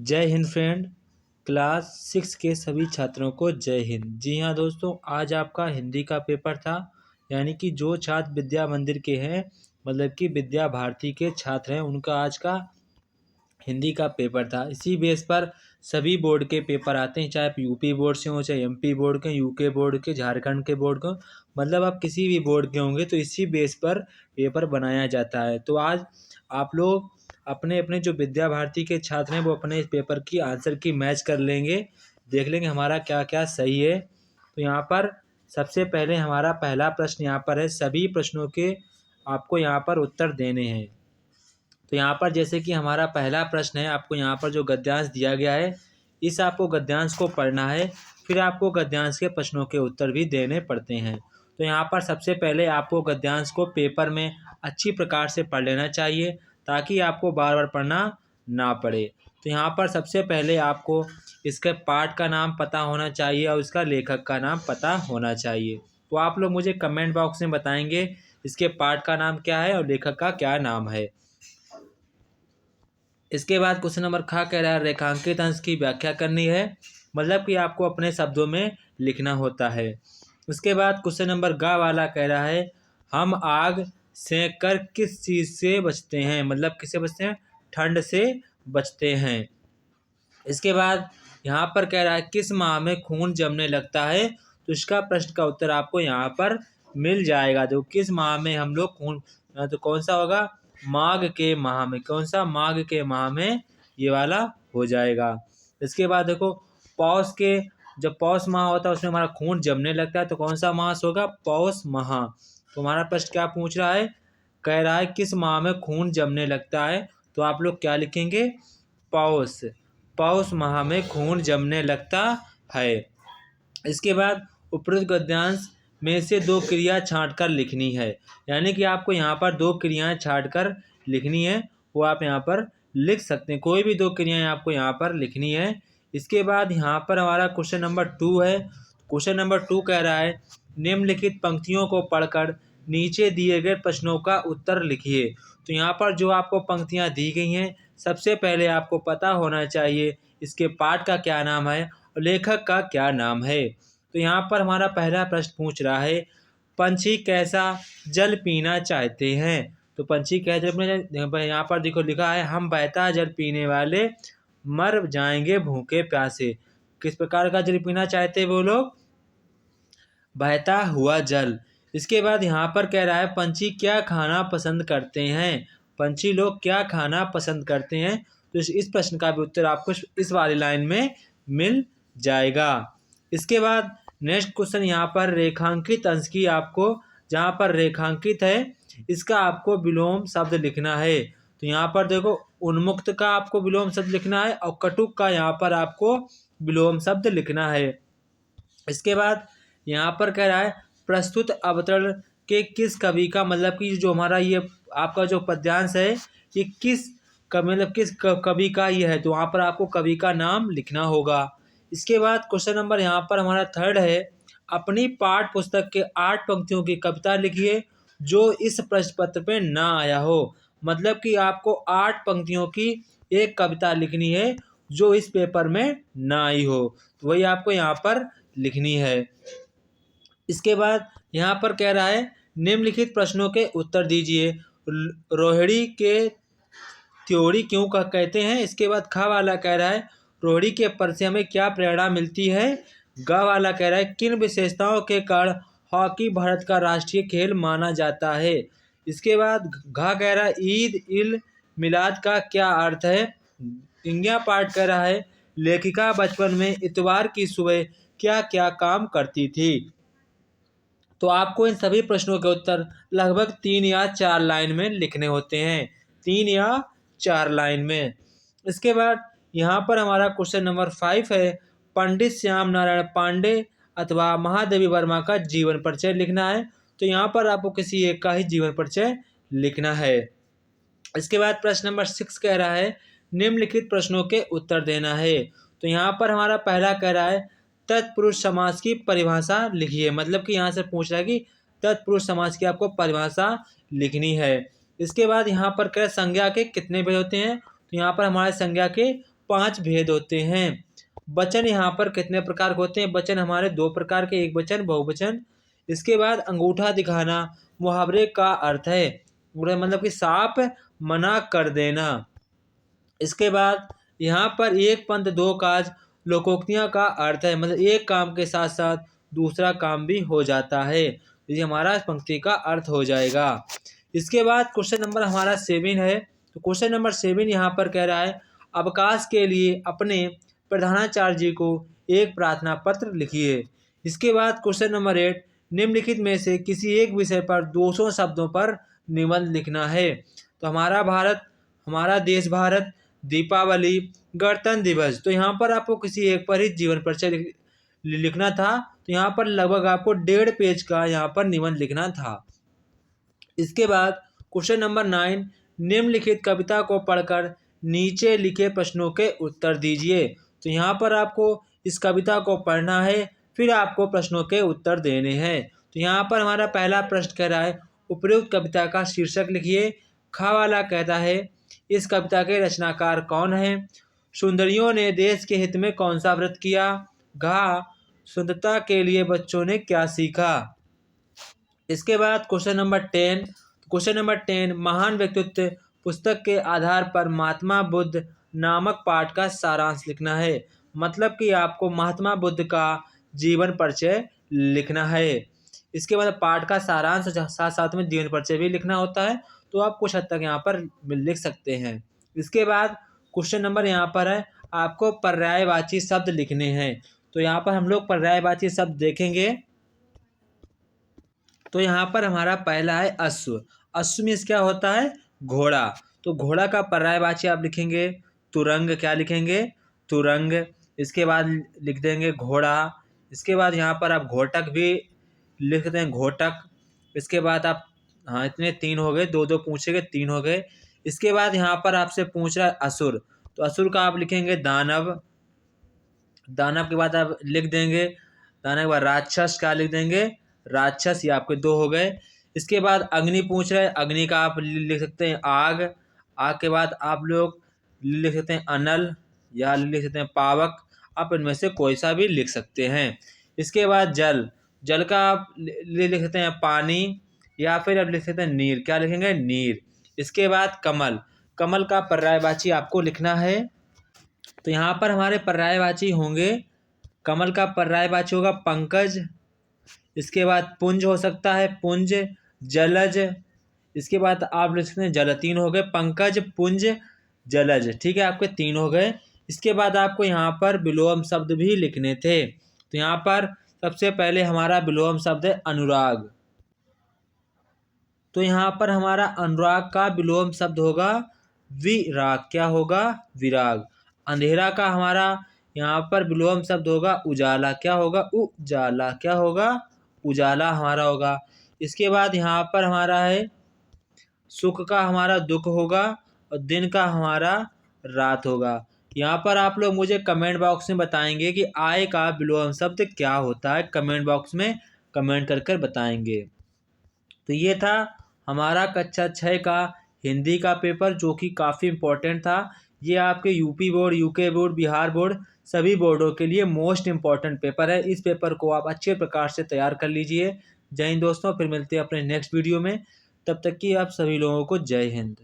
जय Hind friend. Class 6 के सभी छात्रों को जय हिंद। जी हाँ दोस्तों, आज आपका हिंदी का पेपर था। यानी कि जो छात्र विद्या मंदिर के हैं, मतलब कि विद्या भारती के छात्र हैं, उनका आज का हिंदी का पेपर था। इसी बेस पर सभी बोर्ड के पेपर आते हैं, चाहे यूपी बोर्ड से हो, चाहे एमपी बोर्ड के, यूके बोर्ड के, झारखंड के बोर्ड को, मतलब आप किसी भी बोर्ड के होंगे तो इसी बेस पर पेपर बनाया जाता है। तो आज आप लोग अपने अपने जो विद्या भारती के छात्र हैं वो अपने इस पेपर की आंसर की मैच कर लेंगे, देख लेंगे हमारा क्या क्या सही है। तो यहाँ पर सबसे पहले हमारा पहला प्रश्न यहाँ पर है, सभी प्रश्नों के आपको यहाँ पर उत्तर देने हैं। तो यहाँ पर जैसे कि हमारा पहला प्रश्न है, आपको यहाँ पर जो गद्यांश दिया गया है, इस आपको गद्यांश को पढ़ना है, फिर आपको गद्यांश के प्रश्नों के उत्तर भी देने पड़ते हैं। तो यहाँ पर सबसे पहले आपको गद्यांश को पेपर में अच्छी प्रकार से पढ़ लेना चाहिए, ताकि आपको बार बार पढ़ना ना पड़े। तो यहाँ पर सबसे पहले आपको इसके पाठ का नाम पता होना चाहिए और इसका लेखक का नाम पता होना चाहिए। तो आप लोग मुझे कमेंट बॉक्स में बताएंगे इसके पाठ का नाम क्या है और लेखक का क्या नाम है। इसके बाद क्वेश्चन नंबर ख कह रहा है, रेखांकित अंश की व्याख्या करनी है, मतलब कि आपको अपने शब्दों में लिखना होता है। उसके बाद क्वेश्चन नंबर ग वाला कह रहा है, हम आग सेंक कर किस चीज़ से बचते हैं, मतलब किससे बचते हैं, ठंड से बचते हैं। इसके बाद यहाँ पर कह रहा है, किस माह में खून जमने लगता है, तो इसका प्रश्न का उत्तर आपको यहाँ पर मिल जाएगा। जो किस माह में हम लोग खून, तो कौन सा होगा, माघ के माह में। कौन सा, माघ के माह में ये वाला हो जाएगा। इसके बाद देखो, पौष के, जब पौष माह होता है उसमें हमारा खून जमने लगता है, तो कौन सा मास होगा, पौष माह। तो हमारा प्रश्न क्या पूछ रहा है, कह रहा है किस माह में खून जमने लगता है, तो आप लोग क्या लिखेंगे, पौष। पौष माह में खून जमने लगता है। इसके बाद उपरोक्त गद्यांश में से दो क्रिया छांटकर लिखनी है, यानी कि आपको यहाँ पर दो क्रियाएं छांटकर लिखनी है, वो आप यहाँ पर लिख सकते हैं। कोई भी दो क्रियाएं आपको यहाँ पर लिखनी है। इसके बाद यहाँ पर हमारा क्वेश्चन नंबर 2 है। क्वेश्चन नंबर 2 कह रहा है, निम्नलिखित पंक्तियों को पढ़कर नीचे दिए गए प्रश्नों का उत्तर लिखिए। तो यहाँ पर जो आपको पंक्तियाँ दी गई हैं, सबसे पहले आपको पता होना चाहिए इसके पाठ का क्या नाम है और लेखक का क्या नाम है। तो यहाँ पर हमारा पहला प्रश्न पूछ रहा है, पंछी कैसा जल पीना चाहते हैं। तो पंछी कैसा जल पीना, यहाँ पर देखो लिखा है, हम बहता जल पीने वाले मर जाएंगे भूखे प्यासे। किस प्रकार का जल पीना चाहते हैं वो लोग, बहता हुआ जल। इसके बाद यहाँ पर कह रहा है, पंछी क्या खाना पसंद करते हैं। पंछी लोग क्या खाना पसंद करते हैं। तो इस प्रश्न का भी उत्तर आपको इस वाली लाइन में मिल जाएगा। इसके बाद नेक्स्ट क्वेश्चन यहाँ पर रेखांकित अंश की, आपको जहाँ पर रेखांकित है इसका आपको विलोम शब्द लिखना है। तो यहाँ पर देखो, उन्मुक्त का आपको विलोम शब्द लिखना है और कटुक का यहाँ पर आपको विलोम शब्द लिखना है। इसके बाद यहाँ पर कह रहा है, प्रस्तुत अवतरण के किस कवि का, मतलब कि जो हमारा ये आपका जो पद्यांश है, ये किस मतलब किस कवि का ये है, तो वहाँ पर आपको कवि का नाम लिखना होगा। इसके बाद क्वेश्चन नंबर यहाँ पर हमारा 3 है, अपनी पाठ पुस्तक के 8 पंक्तियों की कविता लिखिए जो इस प्रश्न पत्र पे ना आया हो। मतलब कि आपको 8 पंक्तियों की एक कविता लिखनी है जो इस पेपर में ना आई हो, तो वही आपको यहाँ पर लिखनी है। इसके बाद यहाँ पर कह रहा है, निम्नलिखित प्रश्नों के उत्तर दीजिए। रोहिणी के त्योरी क्यों कहते हैं। इसके बाद ख वाला कह रहा है, रोहिणी के पर से हमें क्या प्रेरणा मिलती है। ग वाला कह रहा है, किन विशेषताओं के कारण हॉकी भारत का राष्ट्रीय खेल माना जाता है। इसके बाद घ कह रहा है, ईद इल मिलाद का क्या अर्थ है। इंग्या पाठ कह रहा है, लेखिका बचपन में इतवार की सुबह क्या क्या काम करती थी। तो आपको इन सभी प्रश्नों के उत्तर लगभग 3 या 4 लाइन में लिखने होते हैं, 3 या 4 लाइन में। इसके बाद यहाँ पर हमारा क्वेश्चन नंबर 5 है, पंडित श्याम नारायण पांडे अथवा महादेवी वर्मा का जीवन परिचय लिखना है। तो यहाँ पर आपको किसी एक का ही जीवन परिचय लिखना है। इसके बाद प्रश्न नंबर 6 कह रहा है, निम्नलिखित प्रश्नों के उत्तर देना है। तो यहाँ पर हमारा पहला कह रहा है, तत्पुरुष समास की परिभाषा लिखिए। मतलब कि यहाँ से पूछ रहा है कि तत्पुरुष समास की आपको परिभाषा लिखनी है। इसके बाद यहाँ पर कह संज्ञा के कितने भेद होते हैं। तो यहाँ पर हमारे संज्ञा के 5 भेद होते हैं। वचन यहाँ पर कितने प्रकार के होते हैं? वचन हमारे 2 प्रकार के, एक वचन बहुवचन। इसके बाद अंगूठा दिखाना मुहावरे का अर्थ है, मतलब कि साफ मना कर देना। इसके बाद यहाँ पर एक पंथ दो काज लोकोक्तियाँ का अर्थ है, मतलब एक काम के साथ साथ दूसरा काम भी हो जाता है। ये हमारा इस पंक्ति का अर्थ हो जाएगा। इसके बाद क्वेश्चन नंबर हमारा 7 है। तो क्वेश्चन नंबर 7 यहाँ पर कह रहा है अवकाश के लिए अपने प्रधानाचार्य जी को एक प्रार्थना पत्र लिखिए। इसके बाद क्वेश्चन नंबर 8 निम्नलिखित में से किसी एक विषय पर 200 शब्दों पर निबंध लिखना है। तो हमारा देश भारत, दीपावली, गणतंत्र दिवस। तो यहाँ पर आपको किसी एक पर ही जीवन परिचय लिखना था। तो यहाँ पर लगभग आपको 1.5 पेज का यहाँ पर निबंध लिखना था। इसके बाद क्वेश्चन नंबर 9 निम्नलिखित कविता को पढ़कर नीचे लिखे प्रश्नों के उत्तर दीजिए। तो यहाँ पर आपको इस कविता को पढ़ना है, फिर आपको प्रश्नों के उत्तर देने हैं। तो यहाँ पर हमारा पहला प्रश्न कह रहा है उपयुक्त कविता का शीर्षक लिखिए। खा वाला कहता है इस कविता के रचनाकार कौन है? सुंदरियों ने देश के हित में कौन सा व्रत किया? घा स्वतंत्रता के लिए बच्चों ने क्या सीखा? इसके बाद क्वेश्चन नंबर 10 महान व्यक्तित्व पुस्तक के आधार पर महात्मा बुद्ध नामक पाठ का सारांश लिखना है। मतलब कि आपको महात्मा बुद्ध का जीवन परिचय लिखना है। इसके बाद पाठ का सारांश साथ साथ में जीवन परिचय भी लिखना होता है, तो आप कुछ हद तक यहाँ पर लिख सकते हैं। इसके बाद क्वेश्चन नंबर यहाँ पर है आपको पर्यायवाची शब्द लिखने हैं। तो यहाँ पर हम लोग पर्यायवाची शब्द देखेंगे। तो यहाँ पर हमारा पहला है अश्व। अश्व मीन्स क्या होता है? घोड़ा। तो घोड़ा का पर्यायवाची आप लिखेंगे तुरंग। क्या लिखेंगे? तुरंग। इसके बाद लिख देंगे घोड़ा। इसके बाद यहाँ पर आप घोटक भी लिख दें, घोटक। इसके बाद आप इतने 3 हो गए, 2 पूछेंगे, 3 हो गए। इसके बाद यहाँ पर आपसे पूछ रहा है असुर। तो असुर का आप लिखेंगे दानव। दानव के बाद आप लिख देंगे, दानव के बाद राक्षस का लिख देंगे राक्षस। ये आपके 2 हो गए। इसके बाद अग्नि पूछ रहे हैं, अग्नि का आप लिख सकते हैं आग। आग के बाद आप लोग लिख सकते हैं अनल या लिख सकते हैं पावक। आप इनमें से कोई सा भी लिख सकते हैं। इसके बाद जल। जल का आप लिख सकते हैं पानी या फिर आप लिख सकते हैं नीर। क्या लिखेंगे? नीर। इसके बाद कमल। कमल का पर्यायवाची आपको लिखना है। तो यहाँ पर हमारे पर्यायवाची होंगे, कमल का पर्यायवाची होगा पंकज। इसके बाद पुंज हो सकता है, पुंज, जलज। इसके बाद आप लिख सकते हैं जल। 3 हो गए, पंकज, पुंज, जलज। ठीक है, आपके 3 हो गए। इसके बाद आपको यहाँ पर विलोम शब्द भी लिखने थे। तो यहाँ पर सबसे पहले हमारा विलोम शब्द है अनुराग। तो यहाँ पर हमारा अनुराग का विलोम शब्द होगा विराग। क्या होगा? विराग। अंधेरा का हमारा यहाँ पर विलोम शब्द होगा उजाला। क्या होगा? उजाला। क्या होगा? उजाला हमारा होगा। इसके बाद यहाँ पर हमारा है सुख का हमारा दुख होगा और दिन का हमारा रात होगा। यहाँ पर आप लोग मुझे कमेंट बॉक्स में बताएंगे कि आय का विलोम शब्द क्या होता है। कमेंट बॉक्स में कमेंट कर बताएंगे। तो ये था हमारा कक्षा 6 का हिंदी का पेपर, जो कि काफ़ी इम्पोर्टेंट था। ये आपके UP board, UK board, Bihar board सभी बोर्डों के लिए मोस्ट इम्पॉर्टेंट पेपर है। इस पेपर को आप अच्छे प्रकार से तैयार कर लीजिए। जय हिंद दोस्तों, फिर मिलते हैं अपने नेक्स्ट वीडियो में। तब तक कि आप सभी लोगों को जय हिंद।